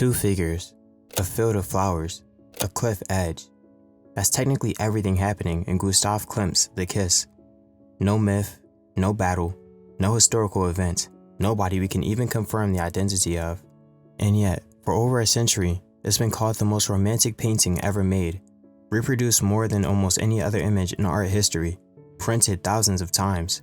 Two figures, a field of flowers, a cliff edge. That's technically everything happening in Gustav Klimt's The Kiss. No myth, no battle, no historical event, nobody we can even confirm the identity of. And yet, for over a century, it's been called the most romantic painting ever made, reproduced more than almost any other image in art history, printed thousands of times.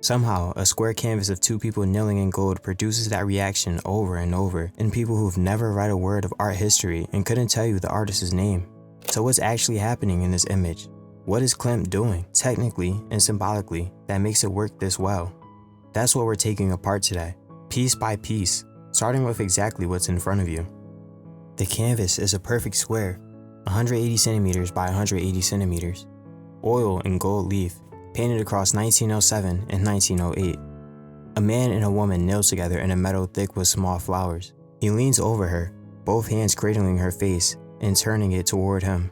Somehow, a square canvas of two people kneeling in gold produces that reaction over and over in people who've never read a word of art history and couldn't tell you the artist's name. So what's actually happening in this image? What is Klimt doing, technically and symbolically, that makes it work this well? That's what we're taking apart today, piece by piece, starting with exactly what's in front of you. The canvas is a perfect square, 180 centimeters by 180 centimeters, oil and gold leaf, painted across 1907 and 1908. A man and a woman kneel together in a meadow thick with small flowers. He leans over her, both hands cradling her face and turning it toward him.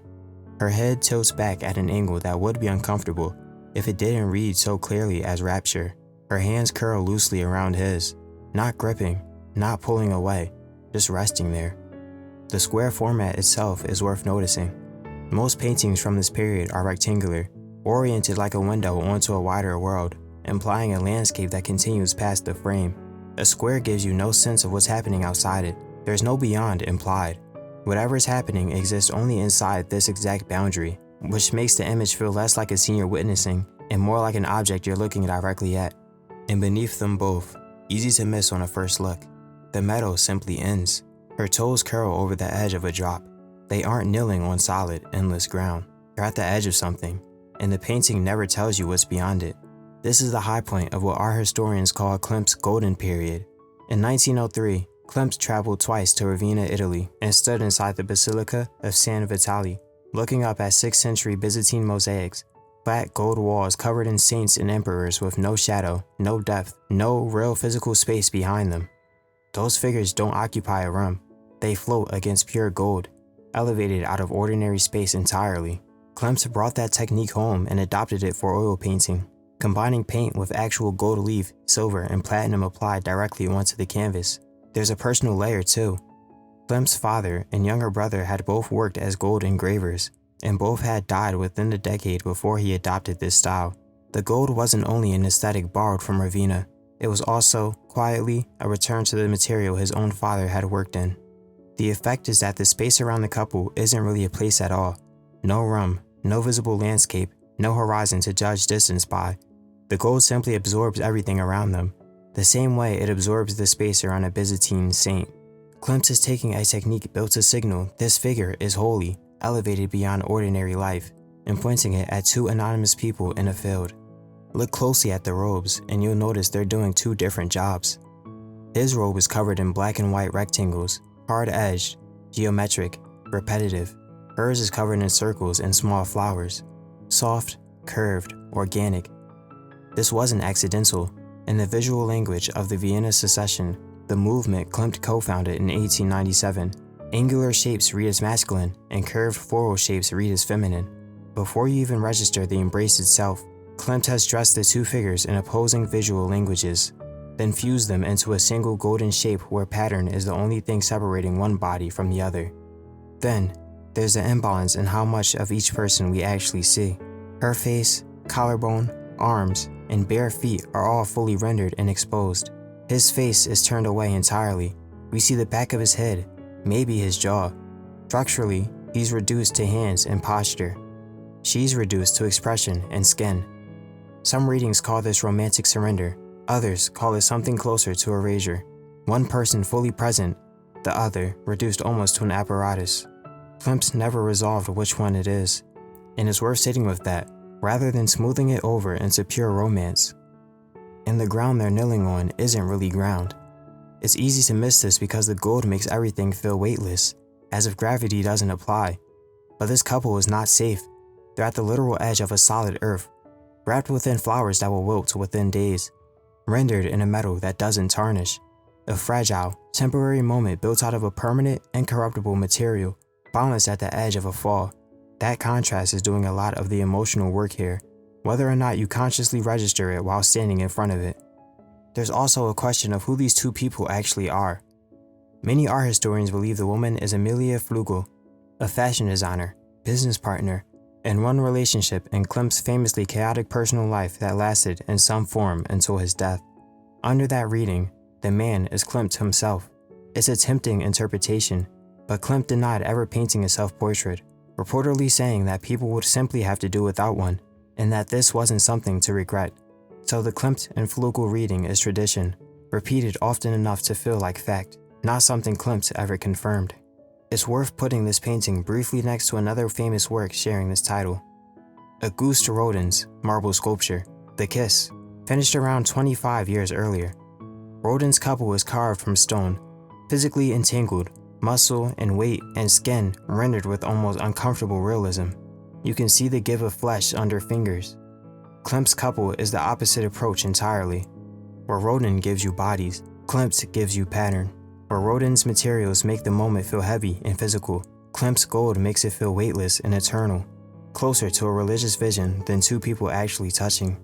Her head tilts back at an angle that would be uncomfortable if it didn't read so clearly as rapture. Her hands curl loosely around his, not gripping, not pulling away, just resting there. The square format itself is worth noticing. Most paintings from this period are rectangular, oriented like a window onto a wider world, implying a landscape that continues past the frame. A square gives you no sense of what's happening outside it. There's no beyond implied. Whatever is happening exists only inside this exact boundary, which makes the image feel less like a scene you're witnessing and more like an object you're looking directly at. And beneath them both, easy to miss on a first look, the meadow simply ends. Her toes curl over the edge of a drop. They aren't kneeling on solid, endless ground. They're at the edge of something, and the painting never tells you what's beyond it. This is the high point of what art historians call Klimt's golden period. In 1903, Klimt traveled twice to Ravenna, Italy, and stood inside the Basilica of San Vitale, looking up at 6th century Byzantine mosaics, flat gold walls covered in saints and emperors with no shadow, no depth, no real physical space behind them. Those figures don't occupy a room. They float against pure gold, elevated out of ordinary space entirely. Klimt brought that technique home and adopted it for oil painting, combining paint with actual gold leaf, silver, and platinum applied directly onto the canvas. There's a personal layer too. Klimt's father and younger brother had both worked as gold engravers, and both had died within the decade before he adopted this style. The gold wasn't only an aesthetic borrowed from Ravenna, it was also, quietly, a return to the material his own father had worked in. The effect is that the space around the couple isn't really a place at all. No room, no visible landscape, no horizon to judge distance by. The gold simply absorbs everything around them, the same way it absorbs the space around a Byzantine saint. Klimt is taking a technique built to signal this figure is holy, elevated beyond ordinary life, and pointing it at two anonymous people in a field. Look closely at the robes, and you'll notice they're doing two different jobs. His robe is covered in black and white rectangles, hard-edged, geometric, repetitive. Hers is covered in circles and small flowers, soft, curved, organic. This wasn't accidental. In the visual language of the Vienna Secession, the movement Klimt co-founded in 1897, angular shapes read as masculine and curved floral shapes read as feminine. Before you even register the embrace itself, Klimt has dressed the two figures in opposing visual languages, then fused them into a single golden shape where pattern is the only thing separating one body from the other. Then, there's the imbalance in how much of each person we actually see. Her face, collarbone, arms, and bare feet are all fully rendered and exposed. His face is turned away entirely. We see the back of his head, maybe his jaw. Structurally, he's reduced to hands and posture. She's reduced to expression and skin. Some readings call this romantic surrender, others call it something closer to erasure. One person fully present, the other reduced almost to an apparatus. Klimt never resolved which one it is, and it's worth sitting with that, rather than smoothing it over into pure romance. And the ground they're kneeling on isn't really ground. It's easy to miss this because the gold makes everything feel weightless, as if gravity doesn't apply. But this couple is not safe. They're at the literal edge of a solid earth, wrapped within flowers that will wilt within days, rendered in a metal that doesn't tarnish. A fragile, temporary moment built out of a permanent, incorruptible material, balanced at the edge of a fall. That contrast is doing a lot of the emotional work here, whether or not you consciously register it while standing in front of it. There's also a question of who these two people actually are. Many art historians believe the woman is Emilia Flugel, a fashion designer, business partner, and one relationship in Klimt's famously chaotic personal life that lasted in some form until his death. Under that reading, the man is Klimt himself. It's a tempting interpretation, but Klimt denied ever painting a self-portrait, reportedly saying that people would simply have to do without one, and that this wasn't something to regret. So the Klimt and Flugel reading is tradition, repeated often enough to feel like fact, not something Klimt ever confirmed. It's worth putting this painting briefly next to another famous work sharing this title. Auguste Rodin's marble sculpture, The Kiss, finished around 25 years earlier. Rodin's couple was carved from stone, physically entangled, muscle and weight and skin rendered with almost uncomfortable realism. You can see the give of flesh under fingers. Klimt's couple is the opposite approach entirely. Where Rodin gives you bodies, Klimt gives you pattern. Where Rodin's materials make the moment feel heavy and physical, Klimt's gold makes it feel weightless and eternal, closer to a religious vision than two people actually touching.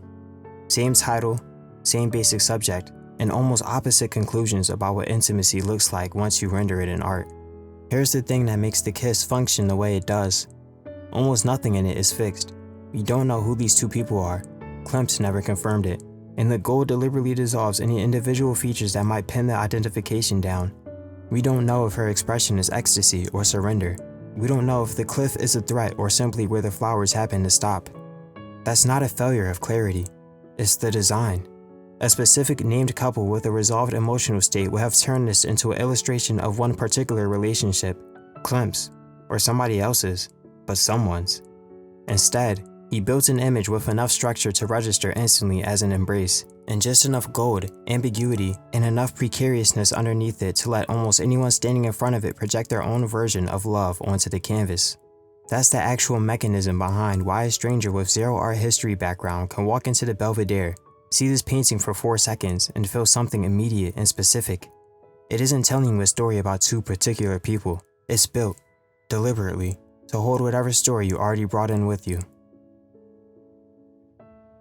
Same title, same basic subject, and almost opposite conclusions about what intimacy looks like once you render it in art. Here's the thing that makes The Kiss function the way it does. Almost nothing in it is fixed. We don't know who these two people are. Klimt never confirmed it, and the gold deliberately dissolves any individual features that might pin the identification down. We don't know if her expression is ecstasy or surrender. We don't know if the cliff is a threat or simply where the flowers happen to stop. That's not a failure of clarity. It's the design. A specific named couple with a resolved emotional state would have turned this into an illustration of one particular relationship, Klimt's, or somebody else's, but someone's. Instead, he built an image with enough structure to register instantly as an embrace, and just enough gold, ambiguity, and enough precariousness underneath it to let almost anyone standing in front of it project their own version of love onto the canvas. That's the actual mechanism behind why a stranger with zero art history background can walk into the Belvedere, see this painting for 4 seconds, and feel something immediate and specific. It isn't telling you a story about two particular people. It's built, deliberately, to hold whatever story you already brought in with you.